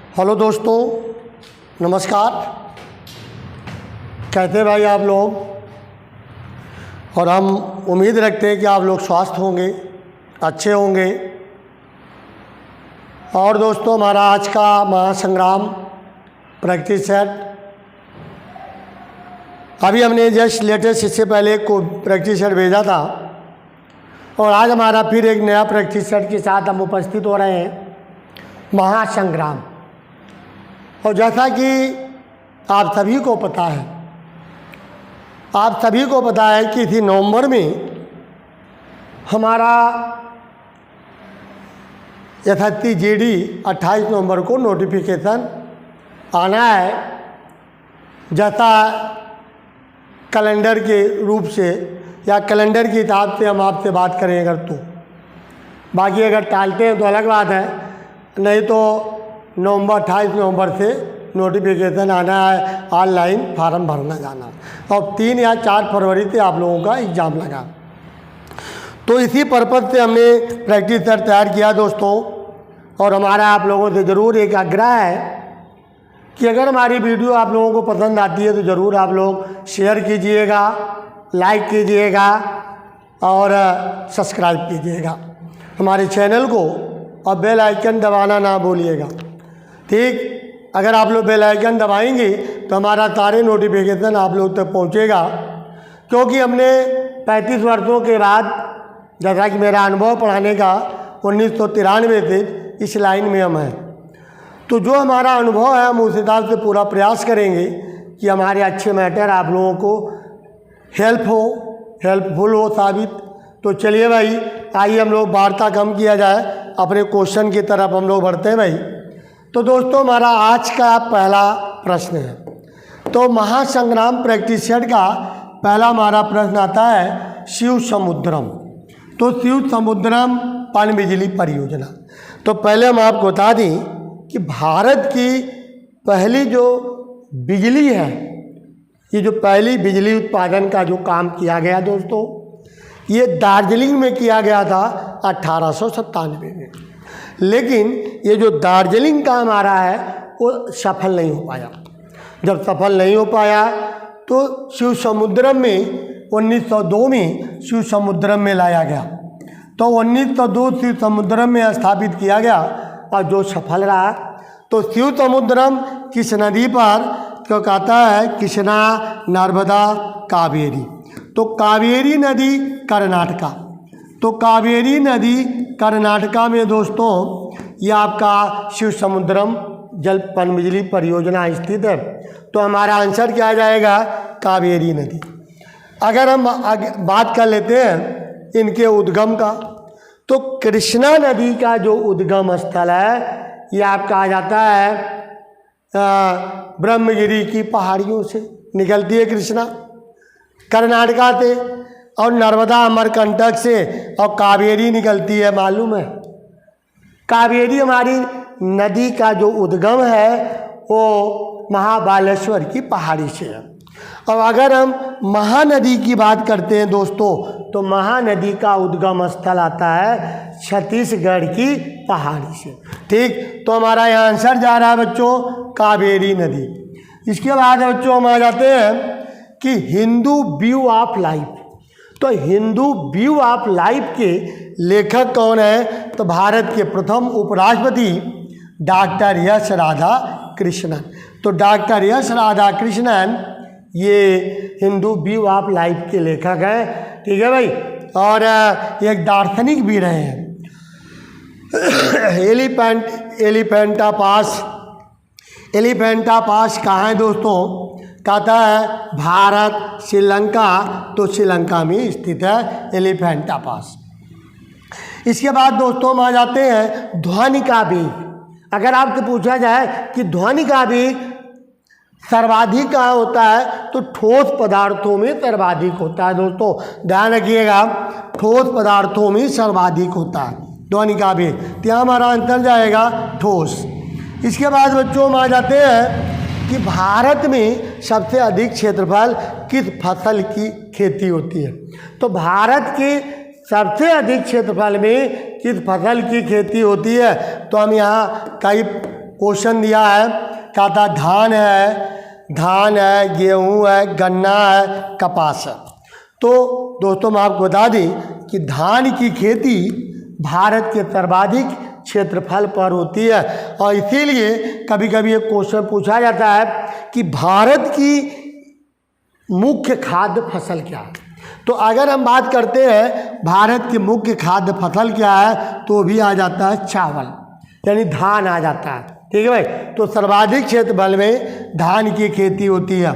Hello दोस्तों, नमस्कार। कहते भाई आप लोग, और हम उम्मीद रखते हैं कि आप लोग स्वस्थ होंगे, अच्छे होंगे। और दोस्तों, हमारा आज का महासंग्राम प्रैक्टिस सेट अभी हमने जस्ट लेटेस्ट इससे पहले को प्रैक्टिस सेट भेजा था, और आज हमारा फिर एक नया प्रैक्टिस सेट के साथ हम उपस्थित हो रहे हैं, महासंग्राम। और जैसा कि आप सभी को पता है कि इसी नवंबर में हमारा SSC GD 28 नवंबर को नोटिफिकेशन आना है। जैसा कैलेंडर के रूप से या कैलेंडर की हिसाब से हम आपसे बात करें अगर तो, बाकी अगर टालते हैं तो अलग बात है, नहीं तो 28 नवंबर से नोटिफिकेशन आना है, ऑनलाइन फार्म भरना जाना, और 3 या 4 फरवरी से आप लोगों का एग्ज़ाम लगा। तो इसी पर्पज़ से हमने प्रैक्टिस सेट तैयार किया दोस्तों। और हमारा आप लोगों से ज़रूर एक आग्रह है कि अगर हमारी वीडियो आप लोगों को पसंद आती है तो ज़रूर आप लोग शेयर कीजिएगा, लाइक कीजिएगा और सब्सक्राइब कीजिएगा हमारे चैनल को, और बेल आइकन दबाना ना भूलिएगा। ठीक, अगर आप लोग बेल आइकन दबाएंगे तो हमारा सारे नोटिफिकेशन आप लोग तक पहुंचेगा, क्योंकि हमने 35 वर्षों के बाद, जैसा कि मेरा अनुभव पढ़ाने का 1993 से इस लाइन में हम हैं, तो जो हमारा अनुभव है हम उस हिसाब से पूरा प्रयास करेंगे कि हमारे अच्छे मैटर आप लोगों को हेल्पफुल हो साबित। तो चलिए भाई, आइए हम लोग वार्ता कम किया जाए, अपने क्वेश्चन की तरफ हम लोग बढ़ते हैं भाई। तो दोस्तों, हमारा आज का पहला प्रश्न है, तो महासंग्राम प्रैक्टिस सेट का पहला हमारा प्रश्न आता है शिव समुद्रम। तो शिव समुद्रम पनबिजली परियोजना। तो पहले हम आपको बता दें कि भारत की पहली जो बिजली है, ये जो पहली बिजली उत्पादन का जो काम किया गया दोस्तों, ये दार्जिलिंग में किया गया था 1897 में। लेकिन ये जो दार्जिलिंग का हमारा है वो सफल नहीं हो पाया। जब सफल नहीं हो पाया तो शिव समुद्रम में 1902 में शिव समुद्रम में लाया गया। तो 1902 शिव समुद्रम में स्थापित किया गया, और जो सफल रहा। तो शिव समुद्रम किस नदी पर तो कहता है कृष्णा, नर्मदा, कावेरी। तो कावेरी नदी कर्नाटका। तो कावेरी नदी कर्नाटका में दोस्तों ये आपका शिव समुद्रम जल पनबिजली परियोजना स्थित है। तो हमारा आंसर क्या आ जाएगा? कावेरी नदी। अगर हम बात कर लेते हैं इनके उद्गम का, तो कृष्णा नदी का जो उद्गम स्थल है ये आपका आ जाता है ब्रह्मगिरी की पहाड़ियों से निकलती है कृष्णा, कर्नाटका से, और नर्मदा अमरकंटक से, और कावेरी निकलती है, मालूम है। कावेरी हमारी नदी का जो उद्गम है वो महाबालेश्वर की पहाड़ी से है। और अगर हम महानदी की बात करते हैं दोस्तों, तो महानदी का उद्गम स्थल आता है छत्तीसगढ़ की पहाड़ी से। ठीक, तो हमारा यहाँ आंसर जा रहा है बच्चों कावेरी नदी। इसके बाद बच्चों हम आ जाते हैं कि हिंदू व्यू ऑफ लाइफ। तो हिंदू व्यू ऑफ लाइफ के लेखक कौन है? तो भारत के प्रथम उपराष्ट्रपति डॉक्टर एस राधा कृष्णन। तो डॉक्टर एस राधा कृष्णन ये हिंदू व्यू ऑफ लाइफ के लेखक हैं। ठीक है भाई, और एक दार्शनिक भी रहे हैं। एलिफेंटा पास कहाँ है दोस्तों? कहता है भारत, श्रीलंका। तो श्रीलंका में स्थित है एलिफेंटा पास। इसके बाद दोस्तों हम आ जाते हैं ध्वनि का वेग। अगर आपसे पूछा जाए कि ध्वनि का वेग सर्वाधिक कहाँ होता है, तो ठोस पदार्थों में सर्वाधिक होता है दोस्तों, ध्यान रखिएगा, ठोस पदार्थों में सर्वाधिक होता है ध्वनि का वेग। तो यहाँ हमारा आंसर जाएगा ठोस। इसके बाद बच्चों हम आ जाते हैं कि भारत में सबसे अधिक क्षेत्रफल किस फसल की खेती होती है। तो भारत के सबसे अधिक क्षेत्रफल में किस फसल की खेती होती है, तो हम यहाँ कई क्वेश्चन दिया है, क्या था, धान है, गेहूँ है, गन्ना है, कपास है। तो दोस्तों मैं आपको बता दें कि धान की खेती भारत के सर्वाधिक क्षेत्रफल पर होती है, और इसीलिए कभी कभी एक क्वेश्चन पूछा जाता है कि भारत की मुख्य खाद्य फसल क्या है। तो अगर हम बात करते हैं भारत की मुख्य खाद्य फसल क्या है, तो भी आ जाता है चावल, यानी धान आ जाता है। ठीक है भाई, तो सर्वाधिक क्षेत्रफल में धान की खेती होती है।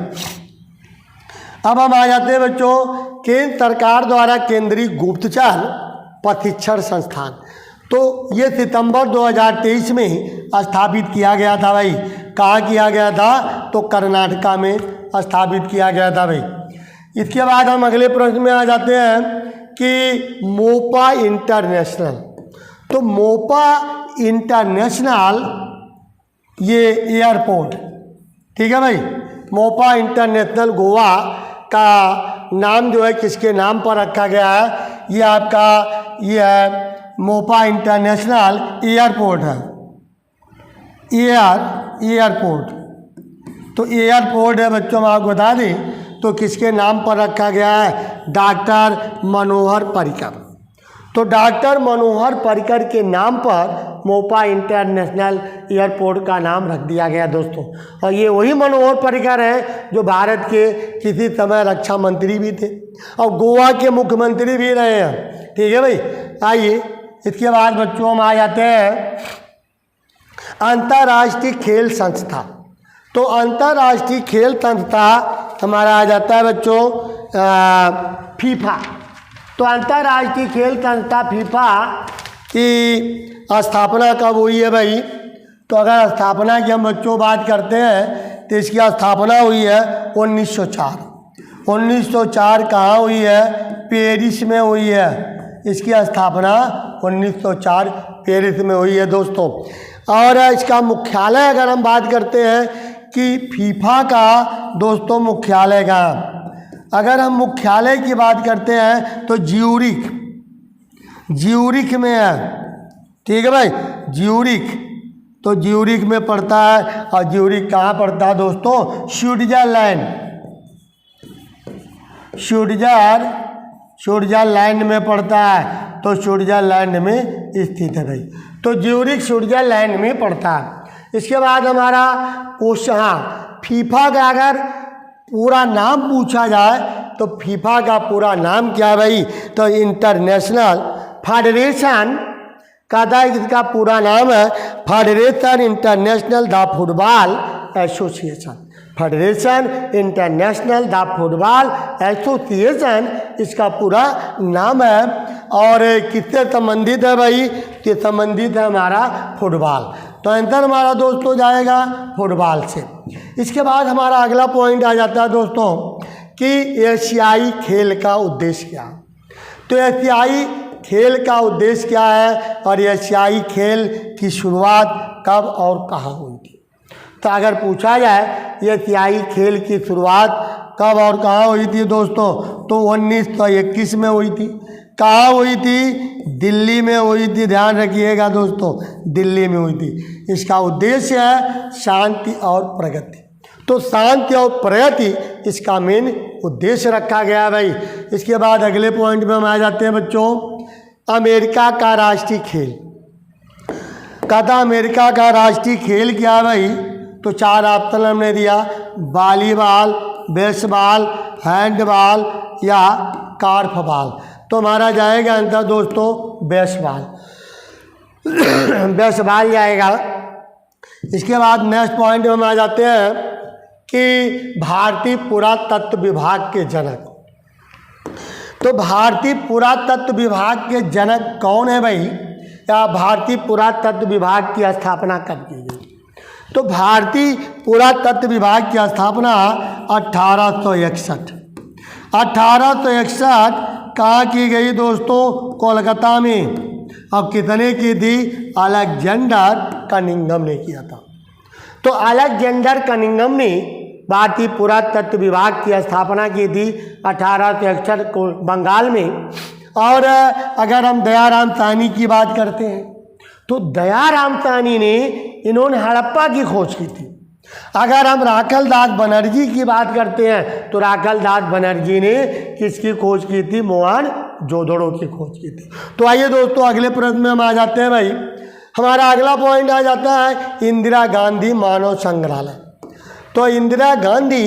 अब हम आ जाते हैं बच्चों केंद्र सरकार द्वारा केंद्रीय गुप्तचर प्रशिक्षण संस्थान। तो ये सितंबर 2023 में स्थापित किया गया था भाई। कहाँ किया गया था, तो कर्नाटका में स्थापित किया गया था भाई। इसके बाद हम अगले प्रश्न में आ जाते हैं कि मोपा इंटरनेशनल। तो मोपा इंटरनेशनल ये एयरपोर्ट, ठीक है भाई, मोपा इंटरनेशनल गोवा का नाम जो है किसके नाम पर रखा गया है, ये आपका ये है मोपा इंटरनेशनल एयरपोर्ट है, एयरपोर्ट। तो एयरपोर्ट है बच्चों, हम आपको बता दें तो किसके नाम पर रखा गया है, डॉक्टर मनोहर पर्रिकर। तो डॉक्टर मनोहर पर्रिकर के नाम पर मोपा इंटरनेशनल एयरपोर्ट का नाम रख दिया गया दोस्तों। और ये वही मनोहर पर्रिकर हैं जो भारत के किसी समय रक्षा मंत्री भी थे और गोवा के मुख्यमंत्री भी रहे हैं। ठीक है भाई, आइए इसके बाद बच्चों हम आ जाते हैं अंतर्राष्ट्रीय खेल संस्था। तो अंतर्राष्ट्रीय खेल संस्था हमारा आ जाता है बच्चों फीफा। तो अंतर्राष्ट्रीय खेल संस्था फीफा की स्थापना कब हुई है भाई, तो अगर स्थापना की हम बच्चों बात करते हैं तो इसकी स्थापना हुई है 1904। 1904 कहाँ हुई है, पेरिस में हुई है। इसकी स्थापना 1904 पेरिस में हुई है दोस्तों। और इसका मुख्यालय अगर हम बात करते हैं कि फीफा का दोस्तों मुख्यालय का, अगर हम मुख्यालय की बात करते हैं तो ज्यूरिख में है। ठीक है भाई, ज्यूरिख, तो ज्यूरिख में पड़ता है। और ज्यूरिख कहाँ पड़ता है दोस्तों, स्विट्जरलैंड में पड़ता है। तो स्विट्जरलैंड में स्थित है भाई। तो ज्यूरिख स्विट्जरलैंड में पड़ता है। इसके बाद हमारा क्वेश्चन, हाँ, फीफा का अगर पूरा नाम पूछा जाए तो फीफा का पूरा नाम क्या है भाई, तो इंटरनेशनल फेडरेशन का था, इसका पूरा नाम है federation international the football association. Federation international the football association इसका पूरा नाम है। और किससे संबंधित है भाई, ये संबंधित है हमारा फुटबॉल। तो आंसर हमारा दोस्तों जाएगा फुटबॉल से। इसके बाद हमारा अगला पॉइंट आ जाता है दोस्तों कि एशियाई खेल का उद्देश्य क्या। तो एशियाई खेल का उद्देश्य क्या है और एशियाई खेल की शुरुआत कब और कहाँ हुई थी। तो अगर पूछा जाए एशियाई खेल की शुरुआत कब और कहाँ हुई थी दोस्तों, तो 1921 में हुई थी। कहाँ हुई थी, दिल्ली में हुई थी। ध्यान रखिएगा दोस्तों, दिल्ली में हुई थी। इसका उद्देश्य है शांति और प्रगति। तो शांति और प्रगति इसका मेन उद्देश्य रखा गया है भाई। इसके बाद अगले पॉइंट में हम आ जाते हैं बच्चों, अमेरिका का राष्ट्रीय खेल। कहता अमेरिका का राष्ट्रीय खेल क्या है भाई, तो 4 ऑप्शन हमने दिया, वॉलीबॉल, बेसबॉल, हैंडबॉल या कार्फबॉल। तो हमारा जाएगा आंसर दोस्तों बेसबॉल, बेसबॉल जाएगा। इसके बाद नेक्स्ट पॉइंट में हम आ जाते हैं कि भारतीय पुरातत्व विभाग के जनक। तो भारतीय पुरातत्व विभाग के जनक कौन है भाई, या भारतीय पुरातत्व विभाग की स्थापना कब की गई। तो भारतीय पुरातत्व विभाग की स्थापना 1861 कहाँ की गई दोस्तों, कोलकाता में। अब कितने की थी, अलेक्जेंडर कनिंघम ने किया था। तो अलेक्जेंडर कनिंघम ने भारतीय पुरातत्व विभाग की स्थापना की थी 1861 को बंगाल में। और अगर हम दयाराम साहनी की बात करते हैं तो दयाराम साहनी ने इन्होंने हड़प्पा की खोज की थी। अगर हम राखल दास बनर्जी की बात करते हैं तो राखल दास बनर्जी ने किसकी खोज की थी? मोहनजोदड़ो की खोज की थी। तो आइए दोस्तों अगले प्रश्न में हम आ जाते हैं भाई। हमारा अगला पॉइंट आ जाता है इंदिरा गांधी मानव संग्रहालय। तो इंदिरा गांधी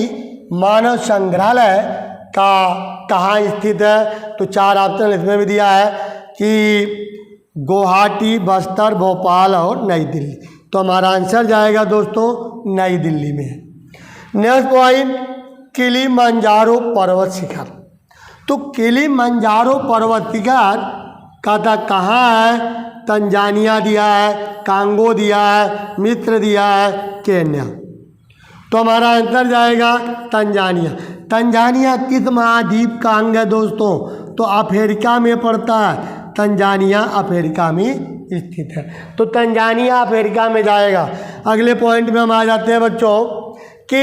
मानव संग्रहालय का कहाँ स्थित है? तो 4 ऑप्शन इसमें भी दिया है कि गुवाहाटी, बस्तर, भोपाल और नई दिल्ली। तो हमारा आंसर जाएगा दोस्तों नई दिल्ली में है। नेक्स्ट पॉइंट किलिमंजारो पर्वत शिखर। तो किलिमंजारो पर्वत शिखर का कहाँ है? तंजानिया दिया है, कांगो दिया है, मिस्र दिया है, केन्या। तो हमारा आंसर जाएगा तंजानिया। तंजानिया किस महाद्वीप का अंग है दोस्तों? तो अफ्रीका में पड़ता है। तंजानिया अफ्रीका में स्थित है। तो तंजानिया अफ्रीका में जाएगा। अगले पॉइंट में हम आ जाते हैं बच्चों कि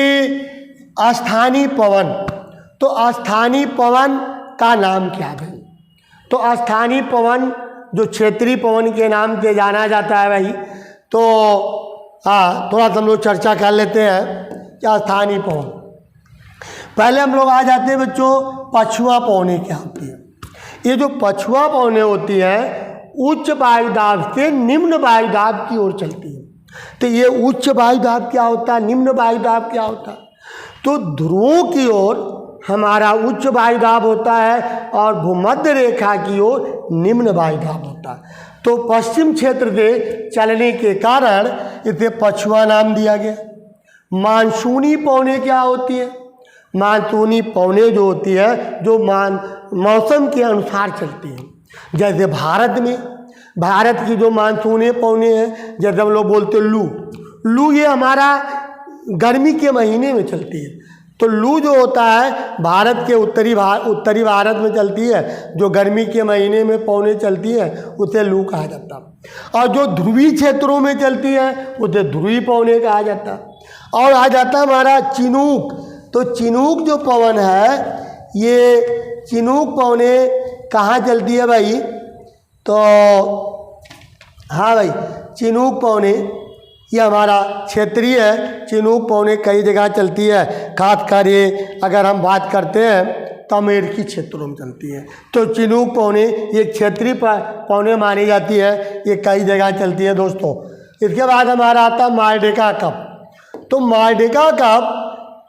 स्थानीय पवन। तो स्थानीय पवन का नाम क्या है? तो स्थानीय पवन जो क्षेत्रीय पवन के नाम से जाना जाता है भाई, तो हाँ थोड़ा सा हम लोग चर्चा कर लेते हैं क्या स्थानीय पवन। पहले हम लोग आ जाते हैं बच्चों पछुआ पवनें क्या होती है। ये जो पछुआ पवनें होती हैं उच्च वायुदाब से निम्न वायुदाब की ओर चलती है। तो ये उच्च वायुदाब क्या होता है, निम्न वायुदाब क्या होता है? तो ध्रुवों की ओर हमारा उच्च वायुदाब होता है और भूमध्य रेखा की ओर निम्न वायुदाब होता है। तो पश्चिम क्षेत्र से चलने के कारण इसे पछुआ नाम दिया गया। मानसूनी पवनें क्या होती है? मानसूनी पवनें जो होती है जो मौसम के अनुसार चलती हैं। जैसे भारत की जो मानसूनी पवनें हैं, जैसे हम लोग बोलते हैं लू ये हमारा गर्मी के महीने में चलती है। तो लू जो होता है भारत के उत्तरी भारत में चलती है, जो गर्मी के महीने में पवनें चलती है उसे लू कहा जाता है। और जो ध्रुवीय क्षेत्रों में चलती है उसे ध्रुवीय पवनें कहा जाता है। और आ जाता है हमारा चिनूक। तो चिनूक जो पवन है, ये चिनूक पवनें कहाँ चलती है भाई? तो हाँ भाई चिनूक पवनें ये हमारा क्षेत्रीय है। चिनूक पवनें कई जगह चलती है, खासकर ये अगर हम बात करते हैं तो अमेरिकी क्षेत्रों में चलती है। तो चिनूक पवनें ये क्षेत्रीय पवनें मानी जाती है, ये कई जगह चलती है दोस्तों। इसके बाद हमारा आता है मारडेका कप। तो मारडेका कप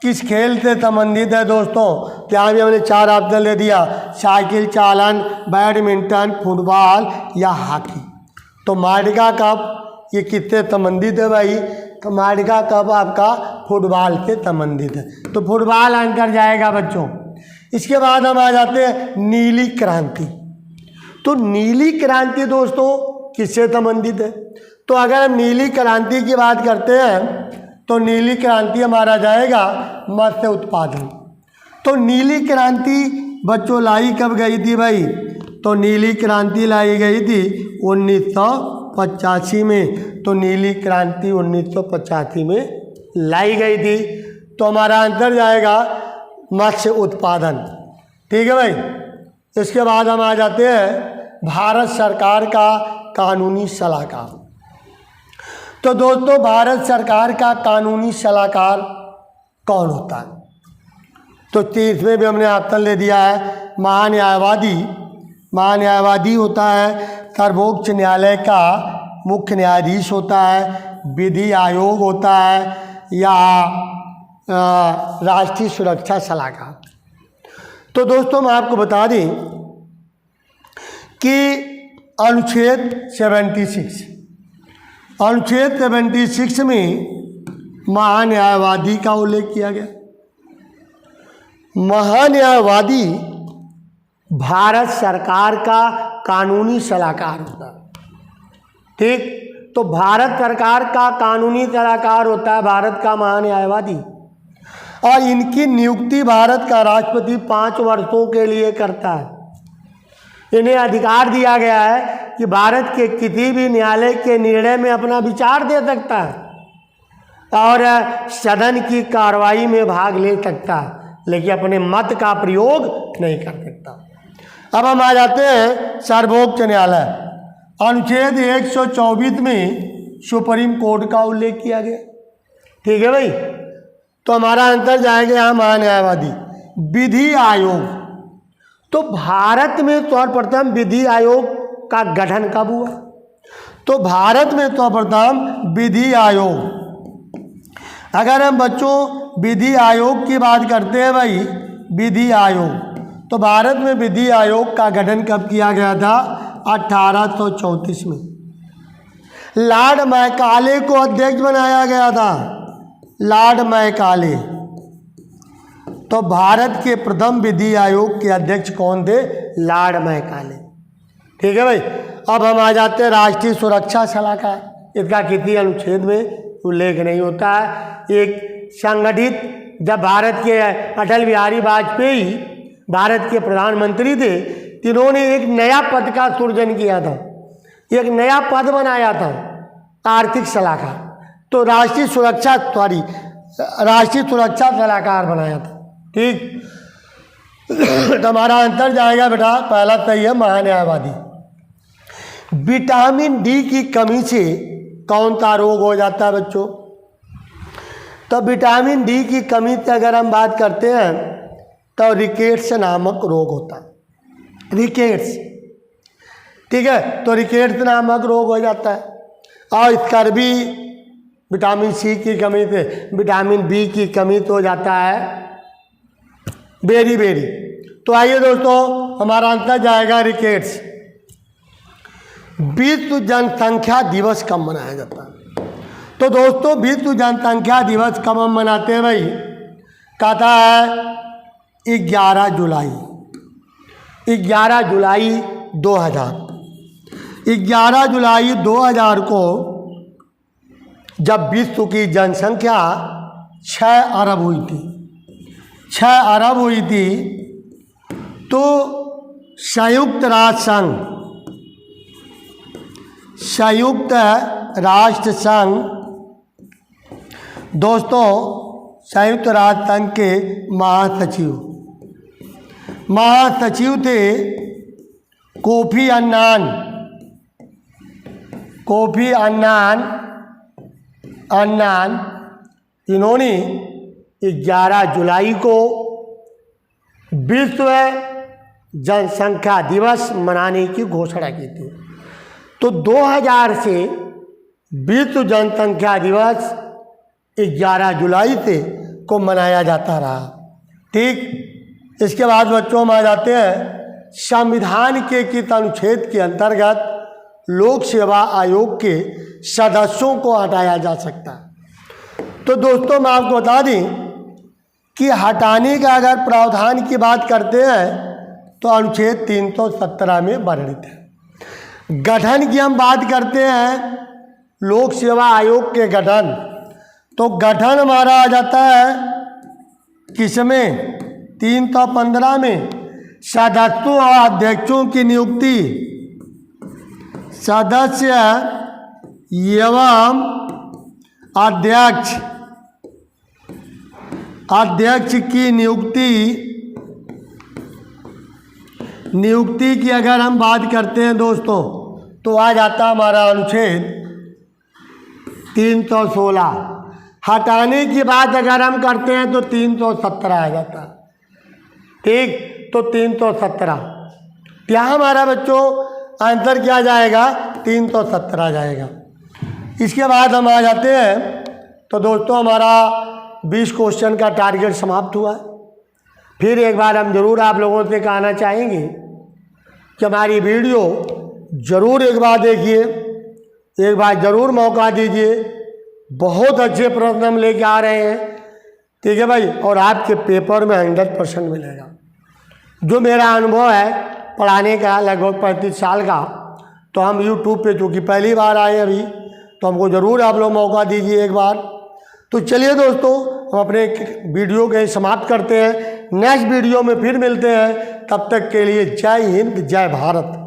किस खेल से संबंधित है दोस्तों? यहाँ भी हमने 4 ऑप्शन दे दिया, साइकिल चालन, बैडमिंटन, फुटबॉल या हॉकी। तो मारडेका कप ये किससे संबंधित है भाई? तो मारडेका कप आपका फुटबॉल से संबंधित है। तो फुटबॉल आंसर जाएगा बच्चों। इसके बाद हम आ जाते हैं नीली क्रांति। तो नीली क्रांति दोस्तों किससे संबंधित है? तो अगर हम नीली क्रांति की बात करते हैं तो नीली क्रांति हमारा जाएगा मत्स्य उत्पादन। तो नीली क्रांति बच्चों लाई कब गई थी भाई? तो नीली क्रांति लाई गई थी 1985 में। तो नीली क्रांति 1985 में लाई गई थी। तो हमारा आंसर जाएगा मत्स्य उत्पादन। ठीक है भाई। इसके बाद हम आ जाते हैं भारत सरकार का कानूनी सलाहकार। तो दोस्तों भारत सरकार का कानूनी सलाहकार कौन होता है? तो इसमें भी हमने ऑप्शन दे दिया है महान्यायवादी। महान्यायवादी होता है सर्वोच्च न्यायालय का मुख्य न्यायाधीश होता है, विधि आयोग होता है या राष्ट्रीय सुरक्षा सलाहकार। तो दोस्तों मैं आपको बता दें कि अनुच्छेद 76 में महान्यायवादी का उल्लेख किया गया। महान्यायवादी भारत सरकार का कानूनी सलाहकार होता है। ठीक, तो भारत सरकार का कानूनी सलाहकार होता है भारत का महान्यायवादी। और इनकी नियुक्ति भारत का राष्ट्रपति 5 वर्षों के लिए करता है। इन्हें अधिकार दिया गया है कि भारत के किसी भी न्यायालय के निर्णय में अपना विचार दे सकता है और सदन की कार्रवाई में भाग ले सकता है, लेकिन अपने मत का प्रयोग नहीं कर सकता। अब हम आ जाते हैं सर्वोच्च न्यायालय। अनुच्छेद 124 में सुप्रीम कोर्ट का उल्लेख किया गया। ठीक है भाई, तो हमारा आंसर जाएगा यहाँ महान्यायवादी। विधि आयोग, तो भारत में सर्वप्रथम विधि आयोग का गठन कब हुआ? तो भारत में सर्वप्रथम विधि आयोग, अगर हम बच्चों विधि आयोग की बात करते हैं भाई, विधि आयोग, तो भारत में विधि आयोग का गठन कब किया गया था? 1834 में। लॉर्ड मैकाले को अध्यक्ष बनाया गया था, लॉर्ड मैकाले। तो भारत के प्रथम विधि आयोग के अध्यक्ष कौन थे? Lord Macaulay. ठीक है भाई, अब हम आ जाते हैं राष्ट्रीय सुरक्षा सलाहकार। इसका किसी अनुच्छेद में उल्लेख नहीं होता है। एक संगठित, जब भारत के अटल बिहारी वाजपेयी भारत के प्रधानमंत्री थे, इन्होंने एक नया पद का सृजन किया था, एक नया पद बनाया था, आर्थिक सलाहकार। तो राष्ट्रीय सुरक्षा सलाहकार बनाया था। ठीक, तो हमारा आंसर जाएगा बेटा पहला सही है, महान्यायवादी। विटामिन डी की कमी से कौन सा रोग हो जाता है बच्चों? तो विटामिन डी की कमी से अगर हम बात करते हैं तो रिकेट्स नामक रोग होता है, रिकेट्स। ठीक है, तो रिकेट्स नामक रोग हो जाता है। और स्कर्वी विटामिन सी की कमी से, विटामिन बी की कमी तो हो जाता है बेरी। तो आइए दोस्तों, हमारा आंसर जाएगा रिकेट्स। विश्व जनसंख्या दिवस कब मनाया जाता है? तो दोस्तों विश्व जनसंख्या दिवस कब हम मनाते हैं भाई? कहता है 11 जुलाई 2000। 11 जुलाई 2000 को जब विश्व की जनसंख्या 6 अरब हुई थी, 6 अरब हुई थी, तो संयुक्त राष्ट्र संघ दोस्तों, संयुक्त राष्ट्र संघ के महासचिव थे कोफी अन्नान। इन्होंने 11 जुलाई को विश्व जनसंख्या दिवस मनाने की घोषणा की थी। तो 2000 से विश्व जनसंख्या दिवस 11 जुलाई से को मनाया जाता रहा। ठीक, इसके बाद बच्चों हम आ जाते हैं संविधान के किस अनुच्छेद के अंतर्गत लोक सेवा आयोग के सदस्यों को हटाया जा सकता है? तो दोस्तों मैं आपको बता दें कि हटाने का अगर प्रावधान की बात करते हैं तो अनुच्छेद 317 में वर्णित है। गठन की हम बात करते हैं, लोक सेवा आयोग के गठन, तो गठन हमारा आ जाता है किसमें? 315 में। सदस्यों और अध्यक्षों की नियुक्ति, सदस्य एवं अध्यक्ष की नियुक्ति की अगर हम बात करते हैं दोस्तों, तो आ जाता हमारा अनुच्छेद 316। हटाने की बात अगर हम करते हैं तो 317 आ जाता है। ठीक, तो 317 यहाँ हमारा बच्चों आंसर क्या जाएगा? 317 जाएगा। इसके बाद हम आ जाते हैं, तो दोस्तों हमारा 20 क्वेश्चन का टारगेट समाप्त हुआ। फिर एक बार हम जरूर आप लोगों से कहना चाहेंगे कि हमारी वीडियो ज़रूर एक बार देखिए, एक बार ज़रूर मौका दीजिए। बहुत अच्छे प्रश्न हम लेके आ रहे हैं। ठीक है भाई, और आपके पेपर में 100% मिलेगा। जो मेरा अनुभव है पढ़ाने का लगभग 35 साल का, तो हम YouTube पे चूँकि पहली बार आए अभी, तो हमको ज़रूर आप लोग मौका दीजिए एक बार। तो चलिए दोस्तों, हम अपने वीडियो के समाप्त करते हैं। नेक्स्ट वीडियो में फिर मिलते हैं। तब तक के लिए जय हिंद, जय भारत।